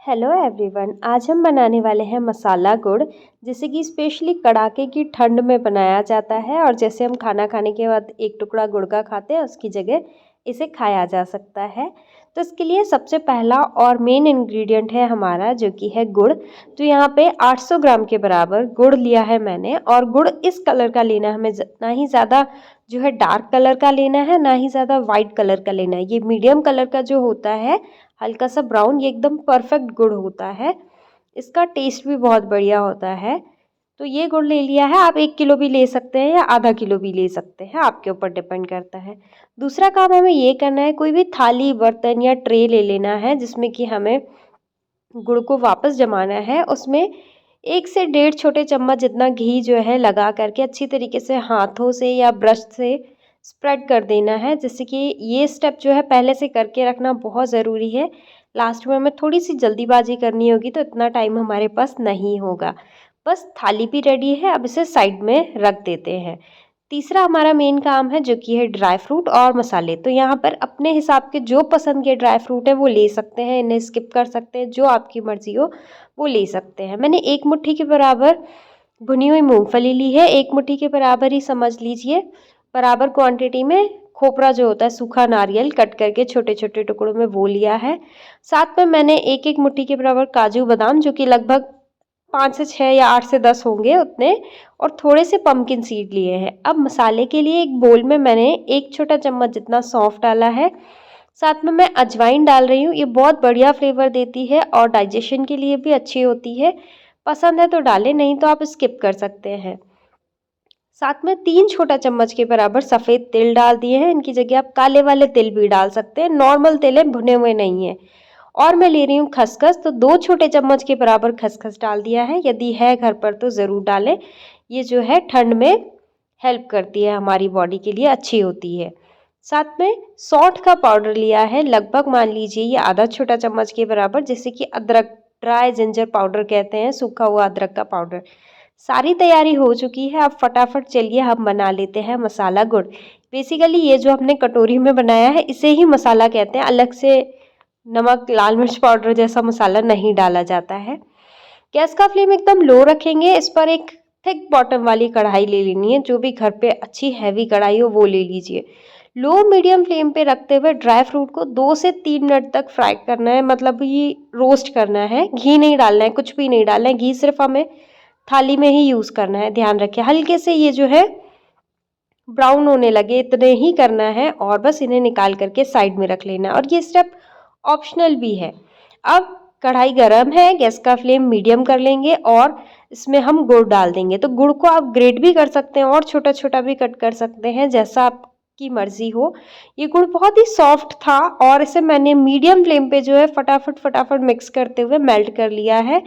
Hello everyone. आज हम बनाने वाले हैं मसाला गुड़, जिसे कि स्पेशली कड़ाके की ठंड में बनाया जाता है। और जैसे हम खाना खाने के बाद एक टुकड़ा गुड़ का खाते हैं, उसकी जगह इसे खाया जा सकता है। तो इसके लिए सबसे पहला और मेन इंग्रेडिएंट है हमारा, जो कि है गुड़। तो यहाँ पे 800 ग्राम के बराबर गुड़ लिया है मैंने। और गुड़ इस कलर का लेना है हमें, ना ही ज़्यादा जो है डार्क कलर का लेना है, ना ही ज़्यादा वाइट कलर का लेना है। ये मीडियम कलर का जो होता है, हल्का सा ब्राउन, ये एकदम परफेक्ट गुड़ होता है। इसका टेस्ट भी बहुत बढ़िया होता है। तो ये गुड़ ले लिया है। आप 1 किलो भी ले सकते हैं या आधा किलो भी ले सकते हैं, आपके ऊपर डिपेंड करता है। दूसरा काम हमें ये करना है, कोई भी थाली, बर्तन या ट्रे ले लेना है जिसमें कि हमें गुड़ को वापस जमाना है। उसमें 1 से 1.5 छोटे चम्मच जितना घी जो है लगा करके अच्छी तरीके से हाथों से या ब्रश से स्प्रेड कर देना है। जिससे कि ये स्टेप जो है पहले से करके रखना बहुत ज़रूरी है। लास्ट में हमें थोड़ी सी जल्दीबाजी करनी होगी तो इतना टाइम हमारे पास नहीं होगा। बस थाली भी रेडी है, अब इसे साइड में रख देते हैं। तीसरा हमारा मेन काम है, जो कि है ड्राई फ्रूट और मसाले। तो यहाँ पर अपने हिसाब के जो पसंद के ड्राई फ्रूट है वो ले सकते हैं, इन्हें स्किप कर सकते हैं, जो आपकी मर्जी हो वो ले सकते हैं। मैंने 1 मुट्ठी के बराबर भुनी हुई मूंगफली ली है, 1 मुट्ठी के बराबर ही समझ लीजिए बराबर क्वांटिटी में खोपरा जो होता है, सूखा नारियल कट करके छोटे छोटे टुकड़ों में, वो लिया है। साथ में मैंने 1-1 मुट्ठी के बराबर काजू बादाम, जो कि लगभग 5 से 6 या 8 से 10 होंगे उतने, और थोड़े से पम्पकिन सीड लिए हैं। अब मसाले के लिए एक बोल में मैंने 1 छोटा चम्मच जितना सौंफ डाला है। साथ में मैं अजवाइन डाल रही हूँ, ये बहुत बढ़िया फ्लेवर देती है और डाइजेशन के लिए भी अच्छी होती है। पसंद है तो डालें, नहीं तो आप स्किप कर सकते हैं। साथ में 3 छोटा चम्मच के बराबर सफ़ेद तिल डाल दिए हैं। इनकी जगह आप काले वाले तिल भी डाल सकते हैं, नॉर्मल तिल है, भुने हुए नहीं है। और मैं ले रही हूँ खसखस, तो 2 छोटे चम्मच के बराबर खसखस डाल दिया है। यदि है घर पर तो ज़रूर डालें, ये जो है ठंड में हेल्प करती है, हमारी बॉडी के लिए अच्छी होती है। साथ में सौंठ का पाउडर लिया है, लगभग मान लीजिए ये ½ छोटा चम्मच के बराबर, जिसे कि अदरक, ड्राई जिंजर पाउडर कहते हैं, सूखा हुआ अदरक का पाउडर। सारी तैयारी हो चुकी है, अब फटाफट चलिए हम बना लेते हैं मसाला गुड़। बेसिकली ये जो हमने कटोरी में बनाया है, इसे ही मसाला कहते हैं। अलग से नमक, लाल मिर्च पाउडर जैसा मसाला नहीं डाला जाता है। गैस का फ्लेम एकदम लो रखेंगे। इस पर एक थिक बॉटम वाली कढ़ाई ले लेनी है, जो भी घर पे अच्छी हैवी कढ़ाई हो वो ले लीजिए। लो मीडियम फ्लेम पे रखते हुए ड्राई फ्रूट को 2 से 3 मिनट तक फ्राई करना है, मतलब ये रोस्ट करना है। घी नहीं डालना है, कुछ भी नहीं डालना है, घी सिर्फ हमें थाली में ही यूज़ करना है। ध्यान रखिए हल्के से ये जो है ब्राउन होने लगे, इतने ही करना है, और बस इन्हें निकाल करके साइड में रख लेना है। और ये स्टेप ऑप्शनल भी है। अब कढ़ाई गरम है, गैस का फ्लेम मीडियम कर लेंगे और इसमें हम गुड़ डाल देंगे। तो गुड़ को आप ग्रेट भी कर सकते हैं और छोटा छोटा भी कट कर सकते हैं, जैसा आपकी मर्जी हो। ये गुड़ बहुत ही सॉफ्ट था और इसे मैंने मीडियम फ्लेम पे जो है फटाफट फटाफट मिक्स करते हुए मेल्ट कर लिया है।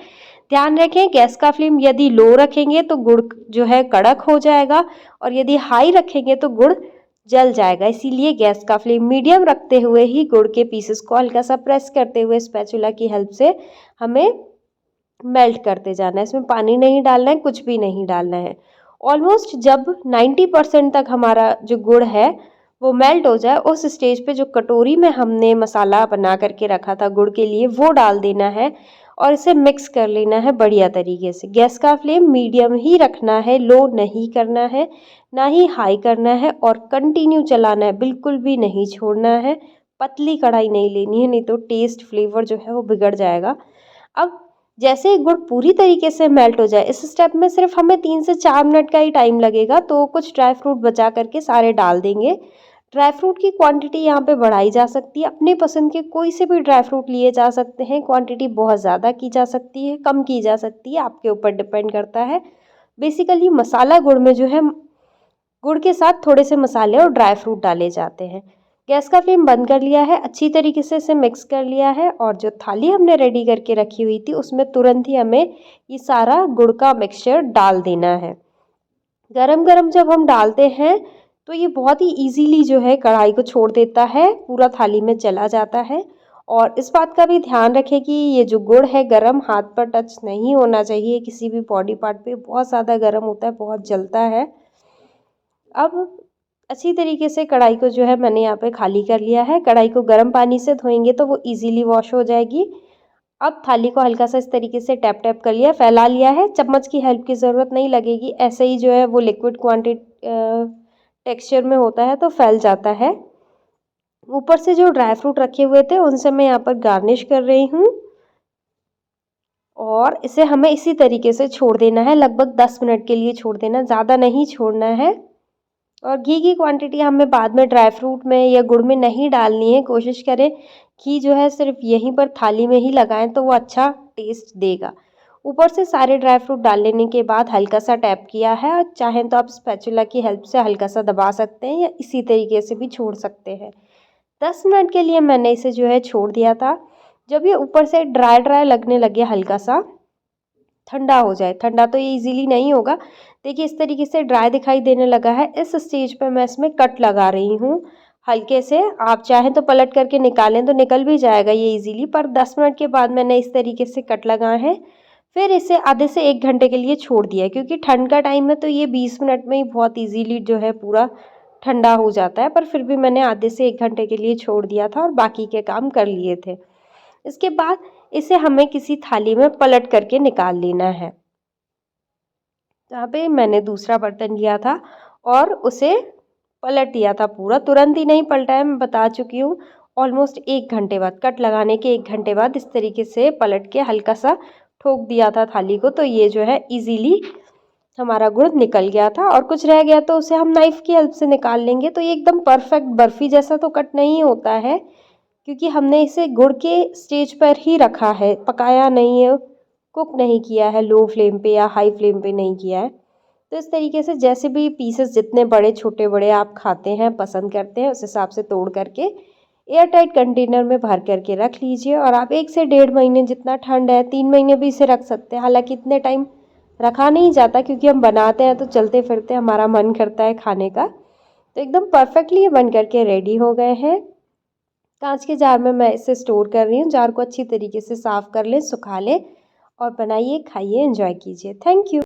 ध्यान रखें गैस का फ्लेम यदि लो रखेंगे तो गुड़ जो है कड़क हो जाएगा, और यदि हाई रखेंगे तो गुड़ जल जाएगा। इसीलिए गैस का फ्लेम मीडियम रखते हुए ही गुड़ के पीसेस को हल्का सा प्रेस करते हुए स्पैचुला की हेल्प से हमें मेल्ट करते जाना है। इसमें पानी नहीं डालना है, कुछ भी नहीं डालना है। ऑलमोस्ट जब 90% तक हमारा जो गुड़ है वो मेल्ट हो जाए, उस स्टेज पे जो कटोरी में हमने मसाला बना करके रखा था गुड़ के लिए, वो डाल देना है और इसे मिक्स कर लेना है बढ़िया तरीके से। गैस का फ्लेम मीडियम ही रखना है, लो नहीं करना है, ना ही हाई करना है, और कंटिन्यू चलाना है, बिल्कुल भी नहीं छोड़ना है। पतली कढ़ाई नहीं लेनी है, नहीं तो टेस्ट फ्लेवर जो है वो बिगड़ जाएगा। अब जैसे ही गुड़ पूरी तरीके से मेल्ट हो जाए, इस स्टेप में सिर्फ हमें 3 से 4 मिनट का ही टाइम लगेगा। तो कुछ ड्राई फ्रूट बचा करके सारे डाल देंगे। ड्राई फ्रूट की क्वांटिटी यहाँ पे बढ़ाई जा सकती है, अपने पसंद के कोई से भी ड्राई फ्रूट लिए जा सकते हैं। क्वांटिटी बहुत ज़्यादा की जा सकती है, कम की जा सकती है, आपके ऊपर डिपेंड करता है। बेसिकली मसाला गुड़ में जो है, गुड़ के साथ थोड़े से मसाले और ड्राई फ्रूट डाले जाते हैं। गैस का फ्लेम बंद कर लिया है, अच्छी तरीके से इसे मिक्स कर लिया है, और जो थाली हमने रेडी करके रखी हुई थी उसमें तुरंत ही हमें ये सारा गुड़ का मिक्सचर डाल देना है। गरम गरम जब हम डालते हैं तो ये बहुत ही इजीली जो है कढ़ाई को छोड़ देता है, पूरा थाली में चला जाता है। और इस बात का भी ध्यान रखें कि ये जो गुड़ है गरम हाथ पर टच नहीं होना चाहिए, किसी भी बॉडी पार्ट पे। बहुत ज़्यादा गरम होता है, बहुत जलता है। अब अच्छी तरीके से कढ़ाई को जो है मैंने यहाँ पे खाली कर लिया है। कढ़ाई को गर्म पानी से धोएंगे तो वो इजीली वॉश हो जाएगी। अब थाली को हल्का सा इस तरीके से टैप टैप कर लिया, फैला लिया है। चम्मच की हेल्प की ज़रूरत नहीं लगेगी, ऐसे ही जो है वो लिक्विड टेक्सचर में होता है तो फैल जाता है। ऊपर से जो ड्राई फ्रूट रखे हुए थे उनसे मैं यहाँ पर गार्निश कर रही हूँ और इसे हमें इसी तरीके से छोड़ देना है, लगभग 10 मिनट के लिए छोड़ देना, ज़्यादा नहीं छोड़ना है। और घी की क्वांटिटी हमें बाद में ड्राई फ्रूट में या गुड़ में नहीं डालनी है। कोशिश करें घी जो है सिर्फ यहीं पर थाली में ही लगाएं तो वो अच्छा टेस्ट देगा। ऊपर से सारे ड्राई फ्रूट डाल लेने के बाद हल्का सा टैप किया है, और चाहें तो आप स्पैचुला की हेल्प से हल्का सा दबा सकते हैं या इसी तरीके से भी छोड़ सकते हैं। 10 मिनट के लिए मैंने इसे जो है छोड़ दिया था। जब ये ऊपर से ड्राई ड्राई लगने लगे, हल्का सा ठंडा हो जाए, ठंडा तो ये इजीली नहीं होगा। देखिए इस तरीके से ड्राई दिखाई देने लगा है। इस स्टेज पे मैं इसमें कट लगा रही हूँ हल्के से। आप चाहें तो पलट करके निकालें तो निकल भी जाएगा ये इजीली, पर 10 मिनट के बाद मैंने इस तरीके से कट लगाए हैं। फिर इसे आधे से 1 घंटे के लिए छोड़ दिया, क्योंकि ठंड का टाइम है तो ये 20 मिनट में ही बहुत ईजीली जो है पूरा ठंडा हो जाता है। पर फिर भी मैंने आधे से 1 घंटे के लिए छोड़ दिया था और बाकी के काम कर लिए थे। इसके बाद इसे हमें किसी थाली में पलट करके निकाल लेना है। यहाँ पे मैंने दूसरा बर्तन लिया था और उसे पलट दिया था पूरा, तुरंत ही नहीं पलटा है, मैं बता चुकी हूँ। ऑलमोस्ट 1 घंटे बाद, कट लगाने के 1 घंटे बाद इस तरीके से पलट के हल्का सा ठोक दिया था थाली को, तो ये जो है इजीली हमारा गुड़ निकल गया था। और कुछ रह गया तो उसे हम नाइफ़ की हेल्प से निकाल लेंगे। तो ये एकदम परफेक्ट बर्फ़ी जैसा तो कट नहीं होता है, क्योंकि हमने इसे गुड़ के स्टेज पर ही रखा है, पकाया नहीं है, कुक नहीं किया है, लो फ्लेम पे या हाई फ्लेम पे नहीं किया है। तो इस तरीके से जैसे भी पीसेस जितने बड़े छोटे बड़े आप खाते हैं, पसंद करते हैं, उस हिसाब से तोड़ करके एयर टाइट कंटेनर में भर करके रख लीजिए। और आप 1 से 1.5 महीने, जितना ठंड है 3 महीने भी इसे रख सकते हैं। हालांकि इतने टाइम रखा नहीं जाता, क्योंकि हम बनाते हैं तो चलते फिरते हमारा मन करता है खाने का। तो एकदम परफेक्टली ये बन करके रेडी हो गए हैं। कांच के जार में मैं इसे स्टोर कर रही हूँ। जार को अच्छी तरीके से साफ़ कर लें, सुखा लें और बनाइए, खाइए, एंजॉय कीजिए। Thank you.